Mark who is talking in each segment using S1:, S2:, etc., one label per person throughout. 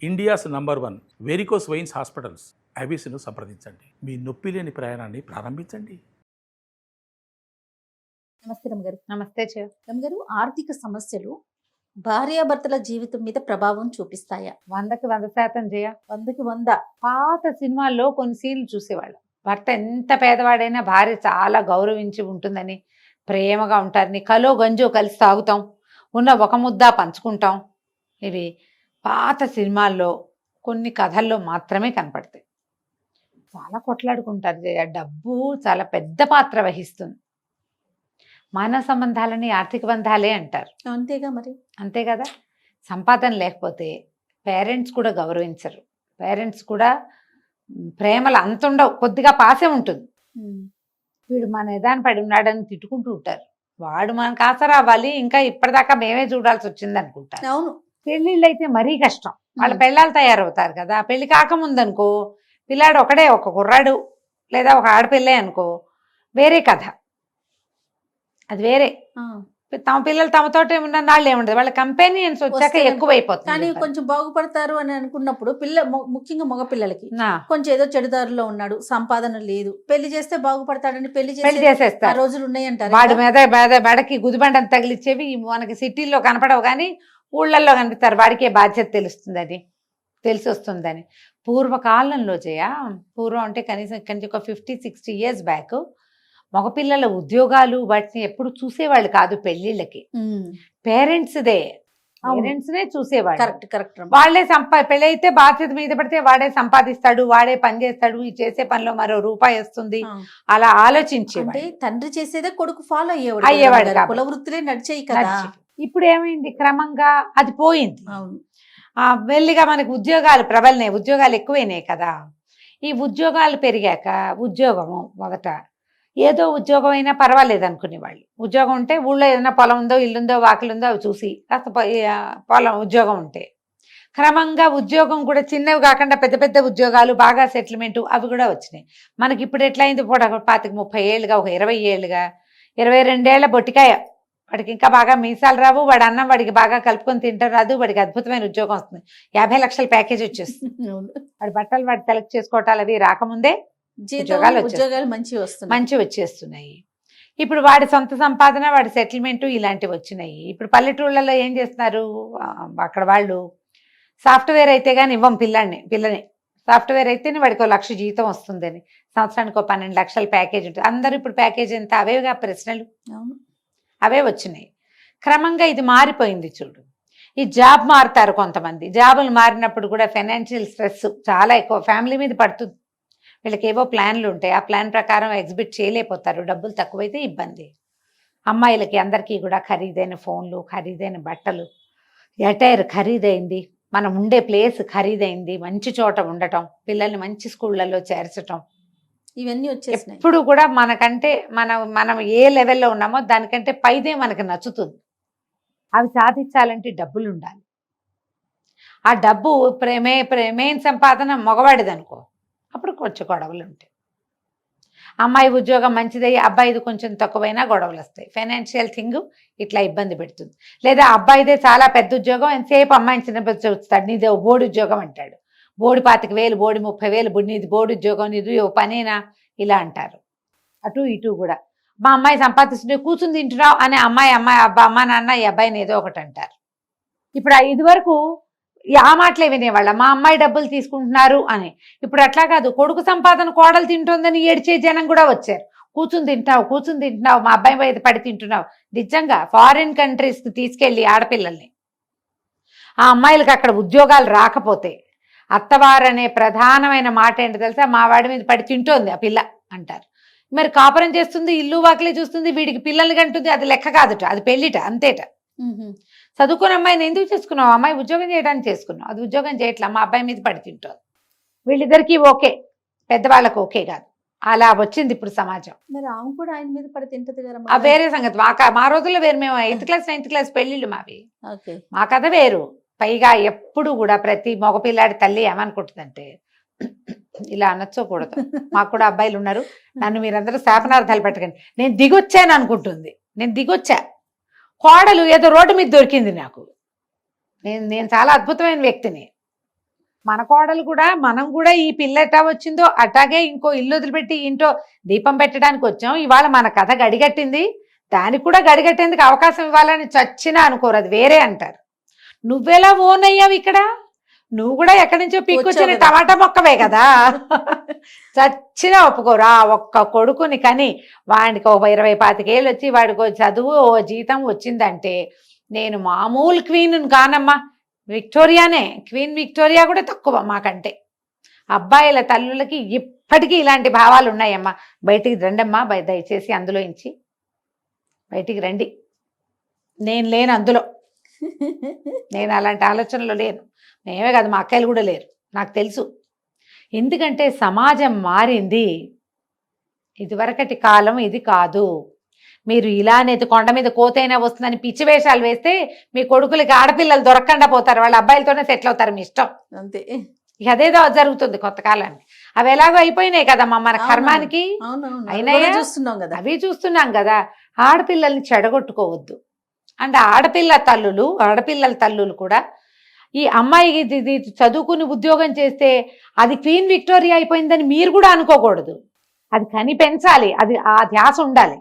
S1: India's number 1 varicose veins hospitals ఐబీసీను సంప్రదించండి. మీ నొప్పి లేని ప్రయాణాన్ని ప్రారంభించండి.
S2: నమస్తే రమగారు.
S3: నమస్తే
S2: రమగారు, ఆర్థిక సమస్యలు భార్యాభర్తల జీవితం మీద ప్రభావం చూపిస్తాయా?
S3: 100% జయ.
S2: 100కి 100.
S3: పాత సినిమాల్లో కొన్ని సీన్లు చూసేవాళ్ళం. భర్త ఎంత పేదవాడైనా భార్య చాలా గౌరవించి ఉంటుందని, ప్రేమగా ఉంటారని, కలో గంజో కలిసి తాగుతాం, ఉన్న ఒక ముద్ద పంచుకుంటాం. ఇవి పాత సినిమాల్లో కొన్ని కథల్లో మాత్రమే కనపడతాయి. చాలా కొట్లాడుకుంటారు జయ. డబ్బు చాలా పెద్ద పాత్ర వహిస్తుంది. మానవ సంబంధాలని ఆర్థిక బంధాలే అంటారు.
S2: అంతేగా మరి.
S3: అంతే కదా. సంపాదన లేకపోతే పేరెంట్స్ కూడా గౌరవించరు. పేరెంట్స్ కూడా ప్రేమలు అంత ఉండవు, కొద్దిగా పాసే ఉంటుంది. వీడు మన ఎదాన్ని పడి ఉన్నాడని తిట్టుకుంటూ ఉంటారు. వాడు మనకు ఆసరా అవ్వాలి, ఇంకా ఇప్పటిదాకా మేమే చూడాల్సి వచ్చింది అనుకుంటారు.
S2: అవును.
S3: పెళ్ళిళ్ళు అయితే మరీ కష్టం. వాళ్ళ పెళ్ళాలు తయారవుతారు కదా. పెళ్లి కాకముందనుకో పిల్లాడు ఒకడే, ఒక కుర్రాడు లేదా ఒక ఆడపిల్లే అనుకో, వేరే కథ. అది వేరే. తమ పిల్లలు తమతోటే ఉన్న నాళ్ళు ఏముండదు, వాళ్ళ కంపెనీయన్స్ వచ్చాక ఎక్కువైపోతుంది.
S2: కానీ కొంచెం బాగుపడతారు అని అనుకున్నప్పుడు ముఖ్యంగా మగ పిల్లలకి కొంచెం ఏదో చెడుదారులో ఉన్నాడు, సంపాదన లేదు, పెళ్లి చేస్తే బాగుపడతాడని పెళ్లి చేసేస్తారు. రోజులు ఉన్నాయంటారు.
S3: వాడి మీద మెడకి గుదిబండని తగిలిచ్చేవి మనకి సిటీల్లో కనపడవు, కానీ ఊళ్ళల్లో కనిపిస్తారు. వాడికే బాధ్యత తెలుస్తుంది, అది తెలిసి వస్తుందని. పూర్వకాలంలో పూర్వం అంటే కనీసం ఇక్కడి నుంచి ఒక 50-60 years బ్యాక్ మగపిల్లల ఉద్యోగాలు వాటిని ఎప్పుడు చూసేవాళ్ళు కాదు. పెళ్లిళ్ళకి పేరెంట్స్నే చూసేవాళ్ళు.
S2: కరెక్ట్.
S3: వాళ్ళే పెళ్ళి అయితే బాధ్యత మీద పడితే వాడే సంపాదిస్తాడు, వాడే పని చేస్తాడు, ఈ చేసే పనిలో మరో రూపాయి వస్తుంది, అలా ఆలోచించే.
S2: తండ్రి చేసేదే కొడుకు ఫాలో అయ్యేవాడు. కుల వృత్తులే నడిచేయి కదా.
S3: ఇప్పుడు ఏమైంది, క్రమంగా అది పోయింది. మెల్లిగా మనకి ఉద్యోగాలు ప్రబలినాయి, ఉద్యోగాలు ఎక్కువైనాయి కదా. ఈ ఉద్యోగాలు పెరిగాక ఉద్యోగము మొదట ఏదో ఉద్యోగం అయినా పర్వాలేదు అనుకునేవాళ్ళు. ఉద్యోగం ఉంటే ఊళ్ళో ఏదైనా పొలం ఉందో, ఇల్లుందో, వాకిలుందో అవి చూసి కాస్త పొలం ఉద్యోగం ఉంటే, క్రమంగా ఉద్యోగం కూడా చిన్నవి కాకుండా పెద్ద పెద్ద ఉద్యోగాలు, బాగా సెటిల్మెంటు అవి కూడా వచ్చినాయి. మనకి ఇప్పుడు ఎట్లయింది, 25-30 ఏళ్ళుగా, ఒక 20 ఏళ్ళుగా, 22 ఏళ్ల బొట్టికాయ, వాడికి ఇంకా బాగా మీసాలు రావు, వాడి అన్నం వాడికి బాగా కలుపుకొని తింటారు రాదు, వాడికి అద్భుతమైన ఉద్యోగం వస్తుంది, 50 లక్షల ప్యాకేజ్ వచ్చేస్తుంది. వాడి బట్టలు వాడు సెలెక్ట్ చేసుకోవటాలు అవి రాకముందే
S2: ఉద్యోగాలు మంచి
S3: వచ్చేస్తున్నాయి. ఇప్పుడు వాడి సొంత సంపాదన, వాడి సెటిల్మెంట్ ఇలాంటివి వచ్చినాయి. ఇప్పుడు పల్లెటూళ్ళలో ఏం చేస్తున్నారు, అక్కడ వాళ్ళు సాఫ్ట్వేర్ అయితే కానీ ఇవ్వం పిల్లని. సాఫ్ట్వేర్ అయితేనే వాడికి 1 లక్ష జీతం వస్తుందని, సంవత్సరానికి 12 లక్షల ప్యాకేజ్ ఉంటుంది. అందరూ ఇప్పుడు ప్యాకేజ్ ఎంత, అవేగా ప్రశ్నలు, అవే వచ్చినాయి. క్రమంగా ఇది మారిపోయింది చూడు. ఈ జాబ్ మారుతారు కొంతమంది. జాబులు మారినప్పుడు కూడా ఫైనాన్షియల్ స్ట్రెస్ చాలా ఎక్కువ ఫ్యామిలీ మీద పడుతుంది. వీళ్ళకి ఏవో ప్లాన్లు ఉంటాయి, ఆ ప్లాన్ ప్రకారం ఎగ్జిబిట్ చేయలేకపోతారు, డబ్బులు తక్కువైతే ఇబ్బంది. అమ్మాయిలకి అందరికీ కూడా ఖరీదైన ఫోన్లు, ఖరీదైన బట్టలు, ఎటైర్ ఖరీదైంది, మనం ఉండే ప్లేస్ ఖరీదైంది, మంచి చోట ఉండటం, పిల్లల్ని మంచి స్కూళ్ళల్లో చేర్చటం,
S2: ఇవన్నీ వచ్చేసినాయి.
S3: ఎప్పుడు కూడా మనకంటే మనం ఏ లెవెల్లో ఉన్నామో దానికంటే పైదే మనకు నచ్చుతుంది. అవి సాధించాలంటే డబ్బులు ఉండాలి. ఆ డబ్బు మెయిన్ సంపాదన మగవాడిది అనుకో, అప్పుడు కొంచెం గొడవలు ఉంటాయి. అమ్మాయి ఉద్యోగం మంచిదయ్యి అబ్బాయిది కొంచెం తక్కువైనా గొడవలు వస్తాయి. ఫైనాన్షియల్ థింగ్ ఇట్లా ఇబ్బంది పెడుతుంది. లేదా అబ్బాయిదే చాలా పెద్ద ఉద్యోగం, ఎంతసేపు అమ్మాయిని చిన్న చూస్తాడు, నీదే బోర్డు ఉద్యోగం అంటాడు, బోర్డు 25,000, బోర్డు 30,000, నీది బోర్డు ఉద్యోగం, నీది పనేనా, ఇలా అంటారు. అటు ఇటు కూడా మా అమ్మాయి సంపాదిస్తుంటే కూర్చుని తింటున్నావు అని అమ్మ నాన్న ఈ అబ్బాయిని ఏదో ఒకటి అంటారు. ఇప్పుడు ఇదివరకు ఆ మాటలే వినేవాళ్ళ, మా అమ్మాయి డబ్బులు తీసుకుంటున్నారు అని. ఇప్పుడు అట్లా కాదు, కొడుకు సంపాదన కోడలు తింటుందని ఏడ్చే జనం కూడా వచ్చారు. కూర్చుని తింటున్నావు, మా అబ్బాయి మీద పడి తింటున్నావు. నిజంగా ఫారిన్ కంట్రీస్కి తీసుకెళ్ళి ఆడపిల్లల్ని, ఆ అమ్మాయిలకి అక్కడ ఉద్యోగాలు రాకపోతే అత్తవారనే ప్రధానమైన మాట ఏంటి తెలుసా, మా వాడి మీద పడి తింటోంది ఆ పిల్ల అంటారు. మరి కాపురం చేస్తుంది, ఇల్లు వాకిలే చూస్తుంది, వీడికి పిల్లల్ని కంటుంది, అది లెక్క కాదుట, అది పెళ్ళిట, అంతేట. చదువుకున్న అమ్మాయిని ఎందుకు చేసుకున్నావు, అమ్మాయి ఉద్యోగం చేయడానికి చేసుకున్నావు, అది ఉద్యోగం చేయట్లా, మా అబ్బాయి మీద పడి తింటుంది. వీళ్ళిద్దరికీ ఓకే, పెద్దవాళ్ళకు ఓకే కాదు, అలా వచ్చింది ఇప్పుడు సమాజం.
S2: మరి ఆమె కూడా ఆయన మీద పడి తింటది కదా,
S3: ఆ వేరే సంగతి. మా రోజుల్లో వేరు. మేము 8th క్లాస్ 9th క్లాస్ పెళ్ళిళ్ళు మావి, మా కథ వేరు. పైగా ఎప్పుడు కూడా ప్రతి మగపిల్లాడి తల్లి ఏమనుకుంటుందంటే, ఇలా అనొచ్చకూడదు, మాకు కూడా అబ్బాయిలు ఉన్నారు, నన్ను మీరందరూ శాపనార్థాలు పెట్టకండి, నేను దిగొచ్చాను అనుకుంటుంది. నేను దిగొచ్చా, కోడలు ఏదో రోడ్డు మీద దొరికింది నాకు, నేను చాలా అద్భుతమైన వ్యక్తిని, మన కోడలు కూడా మనం కూడా ఈ పిల్ల ఎట్టా వచ్చిందో అట్లాగే ఇంకో ఇల్లు వదిలిపెట్టి ఇంట్లో దీపం పెట్టడానికి వచ్చాం. ఇవాళ మన కథ గడిగట్టింది, దానికి కూడా గడిగట్టేందుకు అవకాశం ఇవ్వాలని చచ్చినా అనుకోరు, అది వేరే అంటారు. నువ్వెలా ఓన్ అయ్యావు ఇక్కడ? నువ్వు కూడా ఎక్కడి నుంచో పీక్కొచ్చిన టమాటా మొక్కవే కదా. చచ్చినా ఒప్పుకోరా. ఒక్క కొడుకుని కానీ వాడికి ఒక 20-25 ఏళ్ళు వచ్చి వాడికి చదువు ఓ జీతం వచ్చిందంటే నేను మామూలు క్వీన్ కానమ్మా, విక్టోరియానే. క్వీన్ విక్టోరియా కూడా తక్కువ మాకంటే. అబ్బాయిల తల్లులకి ఇప్పటికీ ఇలాంటి భావాలు ఉన్నాయమ్మా. బయటికి రండమ్మా, దయచేసి అందులో ఇంచి బయటికి రండి. నేను లేను అందులో, నేను అలాంటి ఆలోచనలో లేను. మేమే కాదు, మా అక్కలు కూడా లేరు, నాకు తెలుసు. ఎందుకంటే సమాజం మారింది, ఇదివరకటి కాలం ఇది కాదు. మీరు ఇలానే కొండ మీద కోతైనా వస్తుందని పిచ్చి వేషాలు వేస్తే మీ కొడుకులకి ఆడపిల్లలు దొరకకుండా పోతారు, వాళ్ళ అబ్బాయిలతోనే సెటిల్ అవుతారు, మీ ఇష్టం
S2: అంతే.
S3: ఇక అదేదో జరుగుతుంది కొత్త కాలాన్ని. అవి ఎలాగో అయిపోయినాయి కదమ్మా మన కర్మానికి, అయినాయా చూస్తున్నాం కదా, అవి చూస్తున్నాం కదా. ఆడపిల్లల్ని చెడగొట్టుకోవద్దు. అంటే ఆడపిల్లల తల్లులు కూడా ఈ అమ్మాయికి ఇది చదువుకుని ఉద్యోగం చేస్తే అది క్వీన్ విక్టోరియా అయిపోయిందని మీరు కూడా అనుకోకూడదు. అది కని పెంచాలి, అది ఆ ధ్యాస ఉండాలి.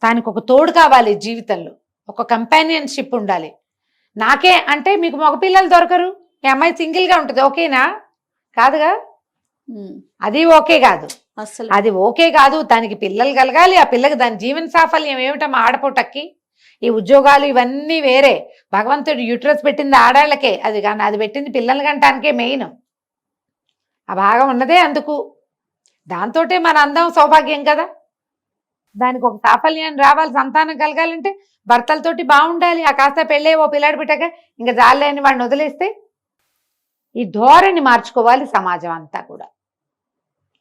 S3: దానికి ఒక తోడు కావాలి జీవితంలో, ఒక కంపానియన్షిప్ ఉండాలి. నాకే అంటే మీకు మగపిల్లలు దొరకరు, మీ అమ్మాయి సింగిల్గా ఉంటుంది, ఓకేనా? కాదుగా, అది ఓకే కాదు, అసలు అది ఓకే కాదు. దానికి పిల్లలు కలగాలి, ఆ పిల్లకి దాని జీవన సాఫల్యం ఏమిటమ్మా ఆడపూటకి. ఈ ఉద్యోగాలు ఇవన్నీ వేరే. భగవంతుడు యూట్రస్ పెట్టింది ఆడాళ్ళకే, అది కానీ అది పెట్టింది పిల్లలు కంటానికే మెయిన్. ఆ భాగం ఉన్నదే అందుకు. దాంతోటే మన అందం సౌభాగ్యం కదా. దానికి ఒక సాఫల్యాన్ని రావాలి, సంతానం కలగాలంటే భర్తలతోటి బాగుండాలి. ఆ కాస్త పెళ్ళే ఓ పిల్లాడు పెట్టాక ఇంకా జాలేని వాడిని వదిలేస్తే, ఈ ధోరణి మార్చుకోవాలి సమాజం అంతా కూడా.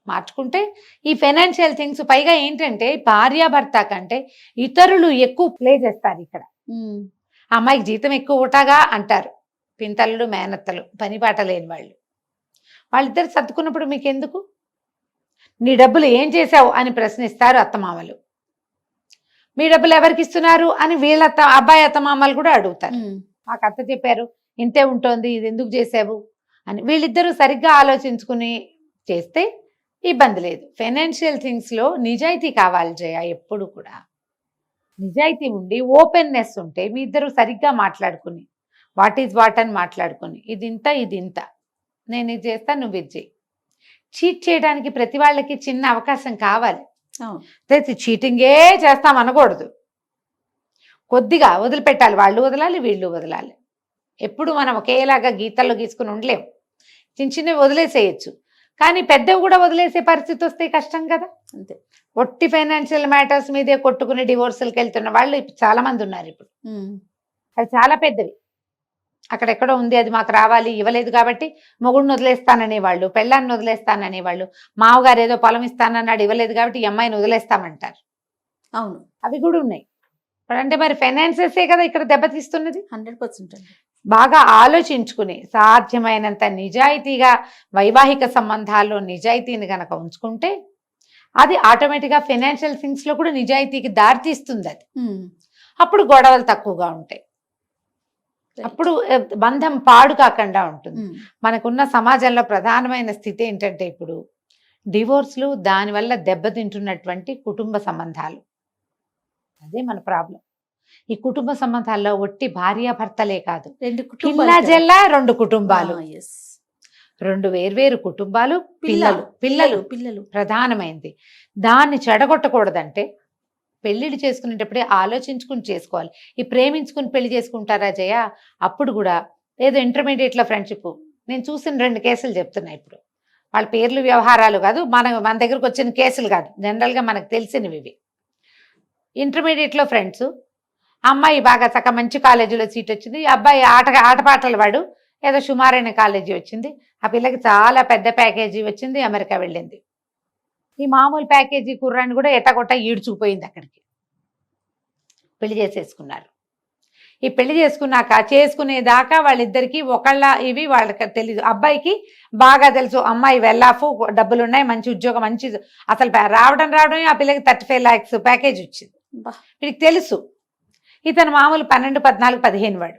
S3: మార్చుకుంటే ఈ ఫైనాన్షియల్ థింగ్స్, పైగా ఏంటంటే భార్యాభర్త కంటే ఇతరులు ఎక్కువ ప్లే చేస్తారు ఇక్కడ. అమ్మాయికి జీతం ఎక్కువ ఉంటాగా అంటారు పింతలు మేనత్తలు, పని పాట లేని వాళ్ళు. వాళ్ళిద్దరు సర్దుకున్నప్పుడు మీకెందుకు? నీ డబ్బులు ఏం చేశావు అని ప్రశ్నిస్తారు అత్తమామలు. మీ డబ్బులు ఎవరికి ఇస్తున్నారు అని వీళ్ళ అబ్బాయి అత్తమామలు కూడా అడుగుతారు. మాకు అత్త చెప్పారు ఇంతే ఉంటుంది, ఇది ఎందుకు చేసావు అని. వీళ్ళిద్దరూ సరిగ్గా ఆలోచించుకుని చేస్తే ఇబ్బంది లేదు. ఫైనాన్షియల్ థింగ్స్లో నిజాయితీ కావాలి జయ. ఎప్పుడు కూడా నిజాయితీ ఉండి ఓపెన్నెస్ ఉంటే మీ ఇద్దరు సరిగ్గా మాట్లాడుకుని వాట్ ఈజ్ వాట్ అని మాట్లాడుకుని, ఇది ఇంత ఇది ఇంత, నేను ఇది చేస్తా నువ్వు ఇది చేయి. చీట్ చేయడానికి ప్రతి వాళ్ళకి చిన్న అవకాశం కావాలి. చీటింగే చేస్తాం అనకూడదు, కొద్దిగా వదిలిపెట్టాలి. వాళ్ళు వదలాలి, వీళ్ళు వదలాలి. ఎప్పుడు మనం ఒకేలాగా గీతల్లో గీసుకుని ఉండలేము. చిన్న చిన్నవి వదిలేసేయచ్చు, కానీ పెద్దవి కూడా వదిలేసే పరిస్థితి వస్తే కష్టం కదా. అంతే. ఒట్టి ఫైనాన్షియల్ మ్యాటర్స్ మీదే కొట్టుకుని డివోర్సులకు వెళ్తున్న వాళ్ళు చాలా మంది ఉన్నారు ఇప్పుడు. అవి చాలా పెద్దవి. అక్కడెక్కడో ఉంది, అది మాకు రావాలి, ఇవ్వలేదు కాబట్టి మొగుడిని వదిలేస్తాననేవాళ్ళు, పెళ్ళాన్ని వదిలేస్తాననేవాళ్ళు, మావగారు ఏదో పొలం ఇస్తానన్నాడు ఇవ్వలేదు కాబట్టి ఈ అమ్మాయిని వదిలేస్తామంటారు. అవును, అవి కూడా ఉన్నాయి. అంటే మరి ఫైనాన్సెసే కదా ఇక్కడ దెబ్బతీస్తున్నది. 100%. బాగా ఆలోచించుకుని సాధ్యమైనంత నిజాయితీగా వైవాహిక సంబంధాల్లో నిజాయితీని కనుక ఉంచుకుంటే అది ఆటోమేటిక్గా ఫైనాన్షియల్ థింగ్స్లో కూడా నిజాయితీకి దారితీస్తుంది. అది అప్పుడు గొడవలు తక్కువగా ఉంటాయి, అప్పుడు బంధం పాడు కాకుండా ఉంటుంది. మనకున్న సమాజంలో ప్రధానమైన స్థితి ఏంటంటే ఇప్పుడు డివోర్స్లు, దానివల్ల దెబ్బతింటున్నటువంటి కుటుంబ సంబంధాలు. అదే మన ప్రాబ్లం. ఈ కుటుంబ సంబంధాల్లో ఒట్టి భార్యాభర్తలే కాదు, జిల్లా 2 కుటుంబాలు, 2 వేర్వేరు కుటుంబాలు, పిల్లలు ప్రధానమైంది. దాన్ని చెడగొట్టకూడదంటే పెళ్ళిళ్ళు చేసుకునేటప్పుడే ఆలోచించుకుని చేసుకోవాలి. ఈ ప్రేమించుకుని పెళ్లి చేసుకుంటారా జయ? అప్పుడు కూడా ఏదో ఇంటర్మీడియట్లో ఫ్రెండ్షిప్. నేను చూసిన 2 కేసులు చెప్తున్నా ఇప్పుడు. వాళ్ళ పేర్లు వ్యవహారాలు కాదు, మన దగ్గరకు వచ్చిన కేసులు కాదు, జనరల్గా మనకు తెలిసినవి ఇవి. ఇంటర్మీడియట్లో ఫ్రెండ్స్, అమ్మాయి బాగా చక్క మంచి కాలేజీలో సీట్ వచ్చింది, అబ్బాయి ఆటపాటలు వాడు ఏదో సుమారైన కాలేజీ వచ్చింది. ఆ పిల్లకి చాలా పెద్ద ప్యాకేజీ వచ్చింది, అమెరికా వెళ్ళింది. ఈ మామూలు ప్యాకేజీ కుర్రాన్ని కూడా ఎట్టగొట్ట ఈడ్చుకుపోయింది అక్కడికి. పెళ్లి చేసేసుకున్నారు. ఈ పెళ్లి చేసుకునేదాకా వాళ్ళిద్దరికి ఒకళ్ళ ఇవి వాళ్ళకి తెలీదు. అబ్బాయికి బాగా తెలుసు, అమ్మాయి వెల్లాఫ్, డబ్బులు ఉన్నాయి, మంచి ఉద్యోగం, మంచి అసలు రావడం ఆ పిల్లకి 35 lakhs ప్యాకేజ్ వచ్చింది. వీడికి తెలుసు. ఇతను మామూలు 12, 14, 15 వాడు.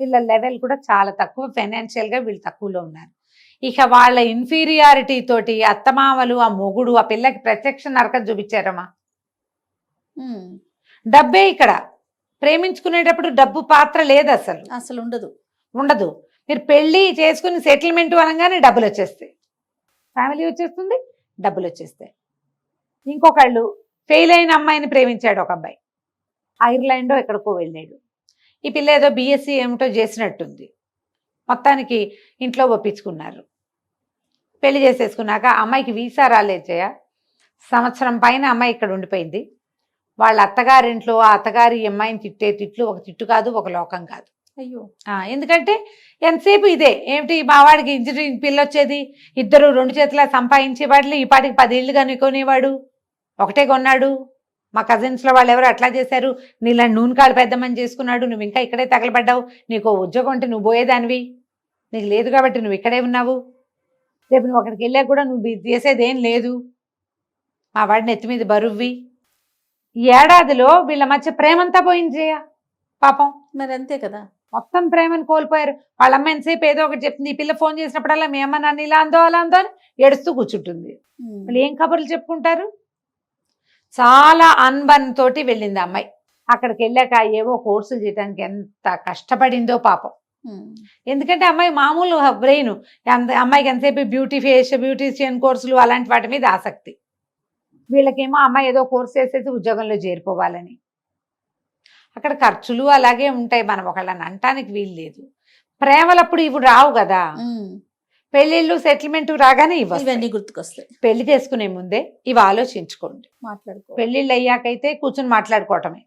S3: వీళ్ళ లెవెల్ కూడా చాలా తక్కువ, ఫైనాన్షియల్ గా వీళ్ళు తక్కువలో ఉన్నారు. ఇక వాళ్ళ ఇన్ఫీరియారిటీ తోటి అత్తమామలు, ఆ మొగుడు, ఆ పిల్లకి ప్రత్యక్ష నరకం చూపించారమ్మా. డబ్బే ఇక్కడ. ప్రేమించుకునేటప్పుడు డబ్బు పాత్ర లేదు, అసలు ఉండదు. మీరు పెళ్లి చేసుకుని సెటిల్మెంట్ అనగానే డబ్బులు వచ్చేస్తాయి, ఫ్యామిలీ వచ్చేస్తుంది, డబ్బులు వచ్చేస్తాయి. ఇంకొకళ్ళు ఫెయిల్ అయిన అమ్మాయిని ప్రేమించాడు ఒక అబ్బాయి, ఐర్లాండ్ ఎక్కడికో వెళ్ళాడు. ఈ పిల్ల ఏదో బీఎస్సీ ఏమిటో చేసినట్టుంది. మొత్తానికి ఇంట్లో ఒప్పించుకున్నారు. పెళ్లి చేసేసుకున్నాక అమ్మాయికి వీసా రాలేచయ, సంవత్సరం పైన అమ్మాయి ఇక్కడ ఉండిపోయింది. వాళ్ళ అత్తగారింట్లో ఆ అత్తగారి అమ్మాయిని తిట్టే తిట్లు ఒక తిట్టు కాదు, ఒక లోకం కాదు.
S2: అయ్యో.
S3: ఎందుకంటే ఎంతసేపు ఇదే ఏమిటి, మా వాడికి ఇంజనీరింగ్ పిల్ల వచ్చేది, ఇద్దరు 2 చేతుల సంపాదించేవాళ్ళు, ఈ పాటికి 10 ఇళ్ళు కొనేవాడు, ఒకటే కొన్నాడు. మా కజిన్స్లో వాళ్ళు ఎవరు అట్లా చేశారు, నీళ్ళ నూనె కాళ్ళు పెద్దమని చేసుకున్నాడు, నువ్వు ఇంకా ఇక్కడే తగలబడ్డావు, నీకు ఉద్యోగం అంటే నువ్వు పోయేదానివి, నీకు లేదు కాబట్టి నువ్వు ఇక్కడే ఉన్నావు, రేపు నువ్వు అక్కడికి వెళ్ళా కూడా నువ్వు చేసేదేం లేదు, మా వాడిని ఎత్తి మీద బరువ్వి. ఈ ఏడాదిలో వీళ్ళ మధ్య ప్రేమంతా పోయింది జయ, పాపం.
S2: మరి అంతే కదా,
S3: మొత్తం ప్రేమను కోల్పోయారు. వాళ్ళ అమ్మ ఎంతసేపు ఏదో ఒకటి చెప్తుంది, ఈ పిల్ల ఫోన్ చేసినప్పుడల్లా మీ అమ్మ నన్ను ఇలా అందో అలా అందో అని ఏడుస్తూ కూర్చుంటుంది. వాళ్ళు ఏం కబుర్లు చెప్పుకుంటారు. చాలా అన్బన్ తోటి వెళ్ళింది అమ్మాయి. అక్కడికి వెళ్ళాక ఏవో కోర్సులు చేయడానికి ఎంత కష్టపడిందో పాపం. ఎందుకంటే అమ్మాయి మామూలు బ్రెయిన్, అమ్మాయికి ఎంతసేపు బ్యూటీషియన్ కోర్సులు అలాంటి వాటి మీద ఆసక్తి. వీళ్ళకేమో అమ్మాయి ఏదో కోర్సు చేసేసి ఉద్యోగంలో చేరిపోవాలని. అక్కడ ఖర్చులు అలాగే ఉంటాయి, మనం ఒకళ్ళని అంటానికి వీలు లేదు. ప్రేమలప్పుడు ఇవి రావు కదా, పెళ్ళిళ్ళు సెటిల్మెంట్ రాగానే ఇవన్నీ
S2: గుర్తుకొస్తాయి.
S3: పెళ్లి చేసుకునే ముందే ఇవి ఆలోచించుకోండి. పెళ్ళిళ్ళు అయ్యాకైతే కూర్చొని మాట్లాడుకోవటమే.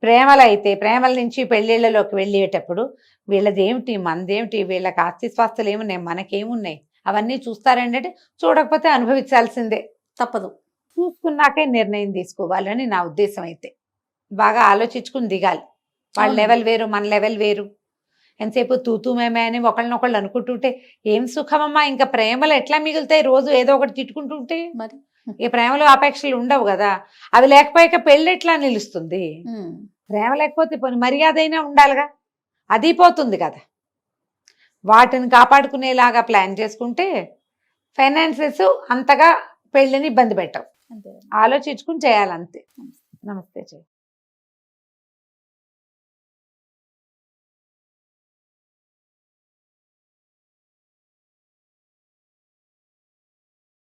S3: ప్రేమలు అయితే ప్రేమల నుంచి పెళ్ళిళ్ళలోకి వెళ్ళేటప్పుడు వీళ్ళదేమిటి మనదేమిటి, వీళ్ళకి ఆస్తి స్వాస్తులు ఏమున్నాయి, మనకేమున్నాయి, అవన్నీ చూస్తారంటే చూడకపోతే అనుభవించాల్సిందే, తప్పదు. చూసుకున్నాకే నిర్ణయం తీసుకోవాలని నా ఉద్దేశం. అయితే బాగా ఆలోచించుకుని దిగాలి. వాళ్ళ లెవెల్ వేరు, మన లెవెల్ వేరు. ఎంతసేపు తూతూ మేమే అని ఒకళ్ళనొకళ్ళు అనుకుంటుంటే ఏం సుఖమమ్మా. ఇంకా ప్రేమలు ఎట్లా మిగులుతాయి, రోజు ఏదో ఒకటి తిట్టుకుంటుంటే. మరి ఈ ప్రేమలో అపేక్షలు ఉండవు కదా, అవి లేకపోయాక పెళ్ళి ఎట్లా నిలుస్తుంది. ప్రేమ లేకపోతే పోనీ మర్యాద అయినా ఉండాలిగా, అది పోతుంది కదా. వాటిని కాపాడుకునేలాగా ప్లాన్ చేసుకుంటే ఫైనాన్సెస్ అంతగా పెళ్ళిని ఇబ్బంది పెట్టవు. ఆలోచించుకుని చేయాలంతే. నమస్తే.